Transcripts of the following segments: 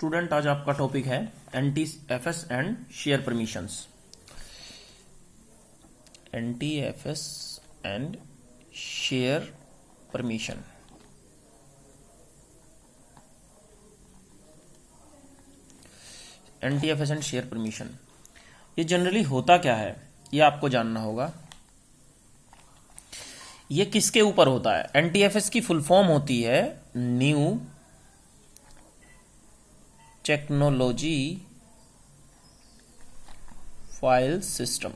Student, आज आपका topic है NTFS and share permissions. NTFS and share permission. NTFS and share permission, ये generally होता क्या है ये आपको जानना होगा। ये किसके ऊपर होता है? NTFS की फुल फॉर्म होती है new technology file system.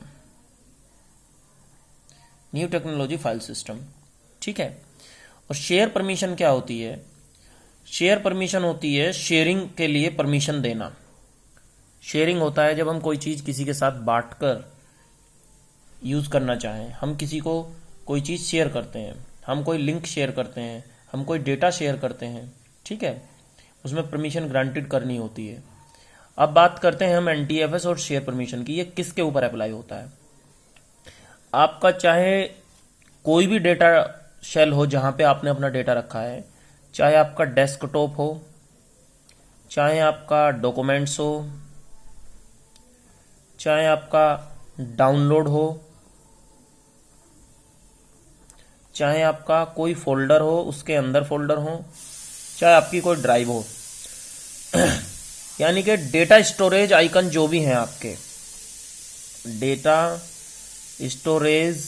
New technology file system, ठीक है। और शेयर परमिशन क्या होती है? शेयर परमिशन होती है शेयरिंग के लिए परमिशन देना। शेयरिंग होता है जब हम कोई चीज किसी के साथ बांटकर यूज करना चाहें। हम किसी को कोई चीज शेयर करते हैं, हम कोई लिंक शेयर करते हैं, हम कोई डेटा शेयर करते हैं, ठीक है। उसमें परमिशन ग्रांटेड करनी होती है। अब बात करते हैं हम NTFS और शेयर परमिशन की। ये किसके ऊपर अप्लाई होता है? आपका चाहे कोई भी डेटा शेल हो जहां पे आपने अपना डेटा रखा है, चाहे आपका डेस्कटॉप हो, चाहे आपका डॉक्यूमेंट्स हो, चाहे आपका डाउनलोड हो, चाहे आपका कोई फोल्डर हो, उसके अंदर फोल्डर हो, चाहे आपकी कोई ड्राइव हो, यानी कि डेटा स्टोरेज आइकन जो भी हैं आपके, डेटा स्टोरेज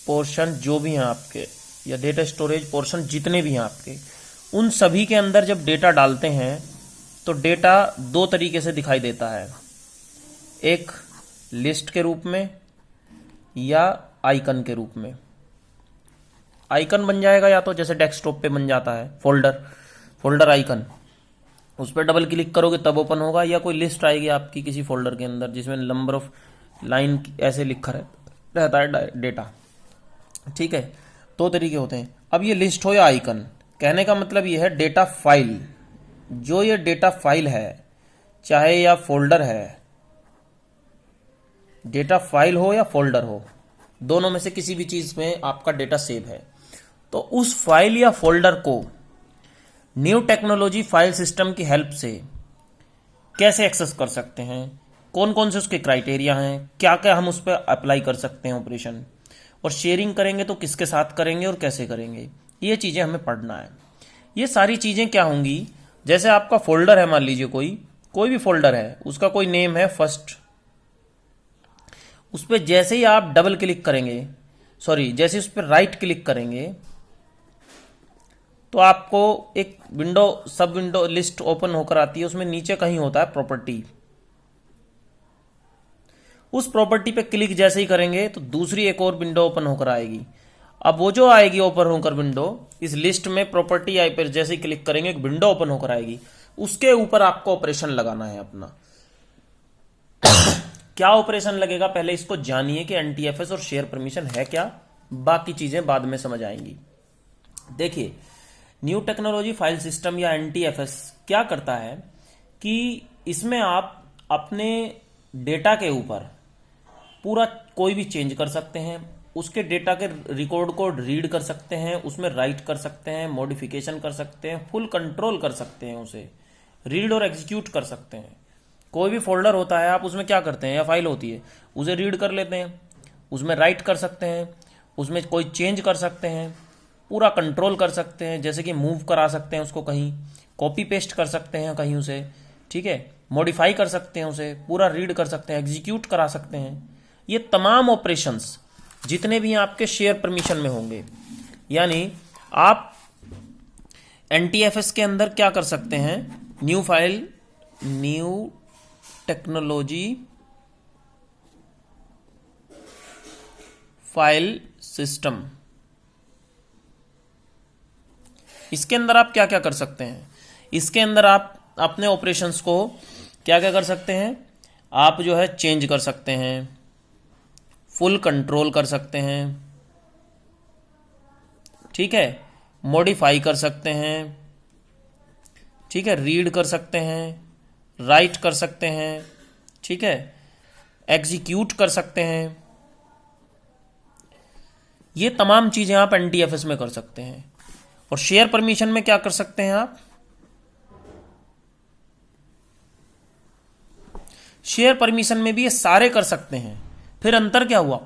पोर्शन जो भी हैं आपके, या डेटा स्टोरेज पोर्शन जितने भी हैं आपके, उन सभी के अंदर जब डेटा डालते हैं तो डेटा दो तरीके से दिखाई देता है। एक लिस्ट के रूप में या आइकन के रूप में। आइकन बन जाएगा या तो जैसे डेस्कटॉप पे बन जाता है फोल्डर आइकन, उस पर डबल क्लिक करोगे तब ओपन होगा, या कोई लिस्ट आएगी आपकी किसी फोल्डर के अंदर जिसमें नंबर ऑफ लाइन ऐसे लिखा रहता है डेटा, ठीक है। दो तरीके होते हैं। अब ये लिस्ट हो या आइकन, कहने का मतलब ये है डेटा फाइल, जो ये डेटा फाइल है, चाहे या फोल्डर है, डेटा फाइल हो या फोल्डर हो, दोनों में से किसी भी चीज में आपका डेटा सेव है, तो उस फाइल या फोल्डर को न्यू टेक्नोलॉजी फाइल सिस्टम की हेल्प से कैसे एक्सेस कर सकते हैं, कौन कौन से उसके क्राइटेरिया हैं, क्या क्या हम उस पर अप्लाई कर सकते हैं ऑपरेशन, और शेयरिंग करेंगे तो किसके साथ करेंगे और कैसे करेंगे, ये चीजें हमें पढ़ना है। ये सारी चीजें क्या होंगी? जैसे आपका फोल्डर है, मान लीजिए कोई भी फोल्डर है, उसका कोई नेम है फर्स्ट, उस पर जैसे ही आप डबल क्लिक करेंगे, जैसे उस पर राइट क्लिक करेंगे तो आपको एक सब विंडो लिस्ट ओपन होकर आती है। उसमें नीचे कहीं होता है प्रॉपर्टी, उस प्रॉपर्टी पे क्लिक जैसे ही करेंगे तो दूसरी एक और विंडो ओपन होकर आएगी। अब वो जो आएगी ओपन होकर विंडो, इस लिस्ट में प्रॉपर्टी आई पर जैसे ही क्लिक करेंगे एक विंडो ओपन होकर आएगी, उसके ऊपर आपको ऑपरेशन लगाना है अपना। क्या ऑपरेशन लगेगा पहले इसको जानिए कि NTFS और शेयर परमिशन है क्या, बाकी चीजें बाद में समझ आएंगी। देखिए, न्यू टेक्नोलॉजी फाइल सिस्टम या NTFS क्या करता है कि इसमें आप अपने डेटा के ऊपर पूरा कोई भी चेंज कर सकते हैं, उसके डेटा के रिकॉर्ड को रीड कर सकते हैं, उसमें राइट कर सकते हैं, मॉडिफिकेशन कर सकते हैं, फुल कंट्रोल कर सकते हैं, उसे रीड और एग्जीक्यूट कर सकते हैं। कोई भी फोल्डर होता है, आप उसमें क्या करते हैं, या फाइल होती है, उसे रीड कर लेते हैं, उसमें राइट कर सकते हैं, उसमें कोई चेंज कर सकते हैं, पूरा कंट्रोल कर सकते हैं, जैसे कि मूव करा सकते हैं उसको, कहीं कॉपी पेस्ट कर सकते हैं कहीं उसे, ठीक है, मॉडिफाई कर सकते हैं उसे, पूरा रीड कर सकते हैं, एग्जीक्यूट करा सकते हैं। ये तमाम ऑपरेशंस जितने भी आपके शेयर परमिशन में होंगे, यानी आप NTFS के अंदर क्या कर सकते हैं, न्यू टेक्नोलॉजी फाइल सिस्टम, इसके अंदर आप क्या क्या कर सकते हैं? इसके अंदर आप अपने ऑपरेशंस को क्या क्या कर सकते हैं? आप जो है चेंज कर सकते हैं, फुल कंट्रोल कर सकते हैं, ठीक है, मॉडिफाई कर सकते हैं, ठीक है, रीड कर सकते हैं, राइट कर सकते हैं, ठीक है, एग्जीक्यूट कर सकते हैं। ये तमाम चीजें आप NTFS में कर सकते हैं। और शेयर परमिशन में क्या कर सकते हैं आप, शेयर परमिशन में भी ये सारे कर सकते हैं। फिर अंतर क्या हुआ,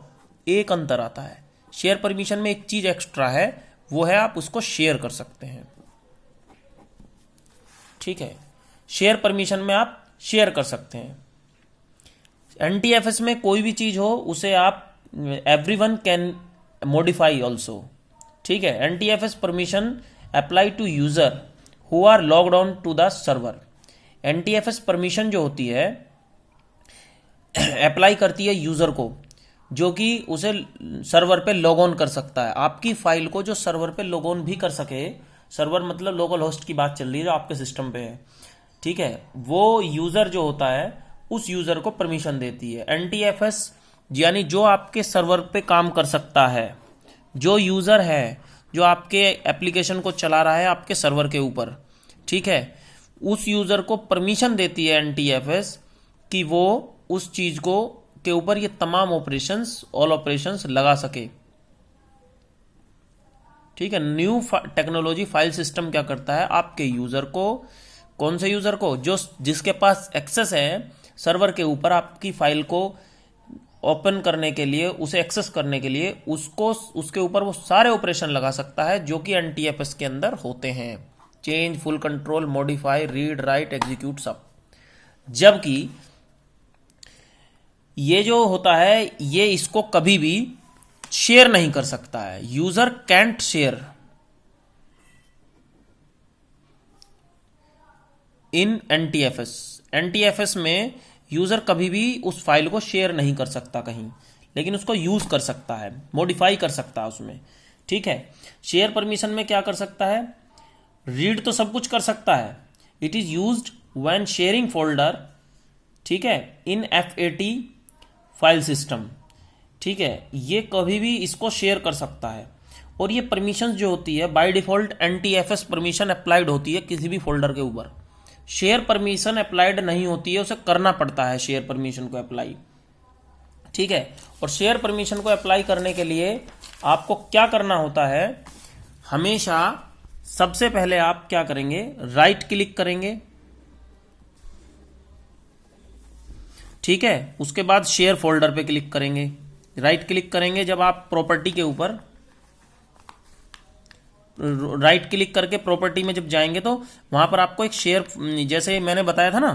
एक अंतर आता है, शेयर परमिशन में एक चीज एक्स्ट्रा है, वो है आप उसको शेयर कर सकते हैं। ठीक है, शेयर परमिशन में आप शेयर कर सकते हैं। एनटीएफएस में कोई भी चीज हो उसे आप एवरीवन कैन मॉडिफाई ऑल्सो। ठीक है, NTFS permission apply to user who are logged on to the server. NTFS permission जो होती है अप्लाई करती है यूजर को, जो कि उसे सर्वर पे लॉग ऑन कर सकता है, आपकी फाइल को जो सर्वर पे लॉग ऑन भी कर सके। सर्वर मतलब लोकल होस्ट की बात चल रही है जो आपके सिस्टम पे है। ठीक है, वो यूजर जो होता है उस यूजर को परमिशन देती है एनटीएफएस, यानी जो आपके सर्वर पे काम कर सकता है, जो यूजर है जो आपके एप्लीकेशन को चला रहा है आपके सर्वर के ऊपर। ठीक है, उस यूजर को परमिशन देती है एनटीएफएस कि वो उस चीज को के ऊपर ये तमाम ऑपरेशंस, ऑल ऑपरेशंस लगा सके। ठीक है, न्यू टेक्नोलॉजी फाइल सिस्टम क्या करता है, आपके यूजर को, कौन से यूजर को, जो जिसके पास एक्सेस है सर्वर के ऊपर आपकी फाइल को ओपन करने के लिए, उसे एक्सेस करने के लिए, उसको उसके ऊपर वो सारे ऑपरेशन लगा सकता है जो कि एनटीएफएस के अंदर होते हैं, change, full control, modify, read, right, execute, सब। जबकि ये जो होता है ये इसको कभी भी शेयर नहीं कर सकता है, user can't share in NTFS. NTFS में यूजर कभी भी उस फाइल को शेयर नहीं कर सकता कहीं, लेकिन उसको यूज कर सकता है, मॉडिफाई कर सकता है उसमें। ठीक है, शेयर परमिशन में क्या कर सकता है, रीड तो सब कुछ कर सकता है। It is used when sharing folder, ठीक है, इन एफएटी फाइल सिस्टम। ठीक है, ये कभी भी इसको शेयर कर सकता है। और ये परमिशन जो होती है by default NTFS permission applied होती है किसी भी फोल्डर के ऊपर, शेयर परमिशन अप्लाइड नहीं होती है, उसे करना पड़ता है शेयर परमिशन को अप्लाई। ठीक है, और शेयर परमिशन को अप्लाई करने के लिए आपको क्या करना होता है, हमेशा सबसे पहले आप क्या करेंगे, राइट क्लिक करेंगे। ठीक है, उसके बाद शेयर फोल्डर पे क्लिक करेंगे, राइट क्लिक करेंगे। जब आप प्रॉपर्टी के ऊपर राइट क्लिक करके प्रॉपर्टी में जब जाएंगे तो वहां पर आपको एक शेयर, जैसे मैंने बताया था ना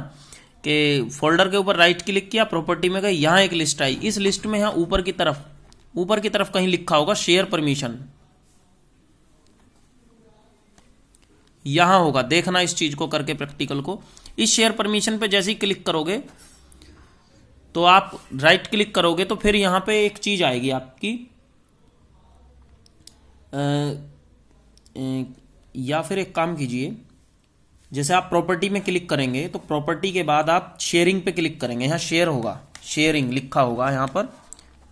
कि फोल्डर के ऊपर राइट क्लिक किया, प्रॉपर्टी में गए, यहां एक लिस्ट आई, इस लिस्ट में यहां ऊपर की तरफ कहीं लिखा होगा शेयर परमिशन, यहां होगा, देखना इस चीज को करके प्रैक्टिकल को। इस शेयर परमिशन पे जैसे ही क्लिक करोगे तो आप राइट क्लिक करोगे तो फिर यहां पे एक चीज आएगी आपकी, या फिर एक काम कीजिए, जैसे आप प्रॉपर्टी में क्लिक करेंगे तो प्रॉपर्टी के बाद आप शेयरिंग पे क्लिक करेंगे, यहां शेयर होगा, शेयरिंग लिखा होगा, यहां पर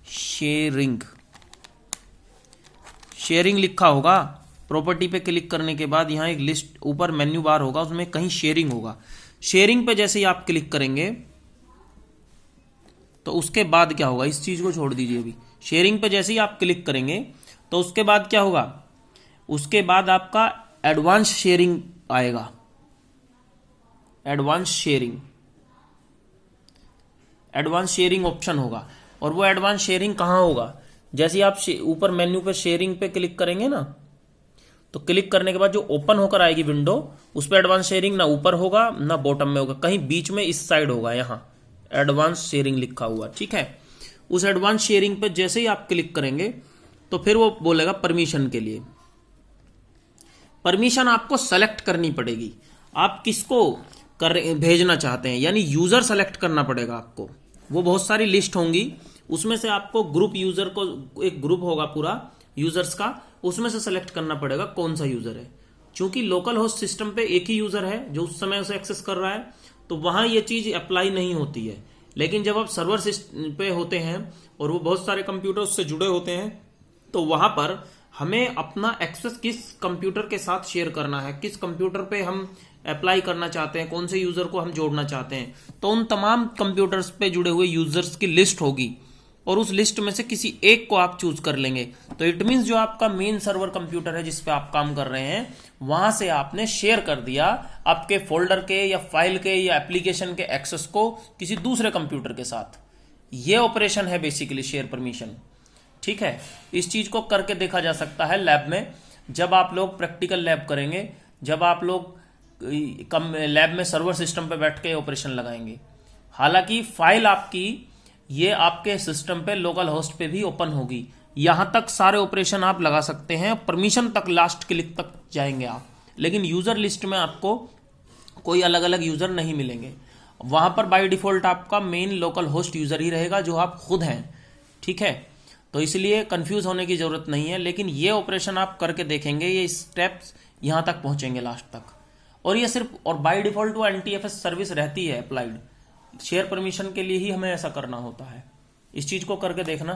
शेयरिंग लिखा होगा। प्रॉपर्टी पे क्लिक करने के बाद यहां एक लिस्ट, ऊपर मेन्यू बार होगा, उसमें कहीं शेयरिंग होगा। शेयरिंग पे जैसे ही आप क्लिक करेंगे तो उसके बाद क्या होगा, इस चीज को छोड़ दीजिए अभी। शेयरिंग पे जैसे ही आप क्लिक करेंगे तो उसके बाद क्या होगा, उसके बाद आपका एडवांस शेयरिंग आएगा, एडवांस शेयरिंग ऑप्शन होगा। और वो एडवांस शेयरिंग कहां होगा, जैसे ही आप ऊपर मेन्यू पे शेयरिंग पे क्लिक करेंगे ना, तो क्लिक करने के बाद जो ओपन होकर आएगी विंडो, उस पर एडवांस शेयरिंग ना ऊपर होगा ना बॉटम में होगा, कहीं बीच में इस साइड होगा, यहां एडवांस शेयरिंग लिखा हुआ। ठीक है, उस एडवांस शेयरिंग पे जैसे ही आप क्लिक करेंगे तो फिर वो बोलेगा परमिशन के लिए। परमिशन आपको सेलेक्ट करनी पड़ेगी, आप किसको भेजना चाहते हैं, यानी यूजर सेलेक्ट करना पड़ेगा आपको। वो बहुत सारी लिस्ट होंगी, उसमें से आपको ग्रुप यूजर को, एक ग्रुप होगा पूरा यूजर्स का, उसमें से सेलेक्ट करना पड़ेगा कौन सा यूजर है। क्योंकि लोकल होस्ट सिस्टम पे एक ही यूजर है जो उस समय उसे एक्सेस कर रहा है, तो वहां ये चीज अप्लाई नहीं होती है। लेकिन जब आप सर्वर पे होते हैं और वो बहुत सारे कंप्यूटर से जुड़े होते हैं, तो वहां पर हमें अपना एक्सेस किस कंप्यूटर के साथ शेयर करना है, किस कंप्यूटर पे हम अप्लाई करना चाहते हैं, कौन से यूजर को हम जोड़ना चाहते हैं, तो उन तमाम कंप्यूटर्स पे जुड़े हुए यूजर्स की लिस्ट होगी और उस लिस्ट में से किसी एक को आप चूज कर लेंगे। तो इट मींस जो आपका मेन सर्वर कंप्यूटर है जिस पे आप काम कर रहे हैं, वहां से आपने शेयर कर दिया आपके फोल्डर के या फाइल के या एप्लीकेशन के एक्सेस को किसी दूसरे कंप्यूटर के साथ। ये ऑपरेशन है बेसिकली शेयर परमिशन। ठीक है, इस चीज को करके देखा जा सकता है लैब में। जब आप लोग प्रैक्टिकल लैब करेंगे, जब आप लोग लैब में सर्वर सिस्टम पे बैठ के ऑपरेशन लगाएंगे, हालांकि फाइल आपकी ये आपके सिस्टम पे लोकल होस्ट पे भी ओपन होगी, यहां तक सारे ऑपरेशन आप लगा सकते हैं, परमिशन तक लास्ट क्लिक तक जाएंगे आप। लेकिन यूजर लिस्ट में आपको कोई अलग अलग यूजर नहीं मिलेंगे, वहां पर बाय डिफॉल्ट आपका मेन लोकल होस्ट यूजर ही रहेगा जो आप खुद हैं। ठीक है, तो इसलिए कंफ्यूज होने की जरूरत नहीं है। लेकिन ये ऑपरेशन आप करके देखेंगे, ये स्टेप्स यहां तक पहुंचेंगे लास्ट तक। और ये सिर्फ और बाय डिफॉल्ट वो एनटीएफएस सर्विस रहती है अप्लाइड, शेयर परमिशन के लिए ही हमें ऐसा करना होता है। इस चीज को करके देखना।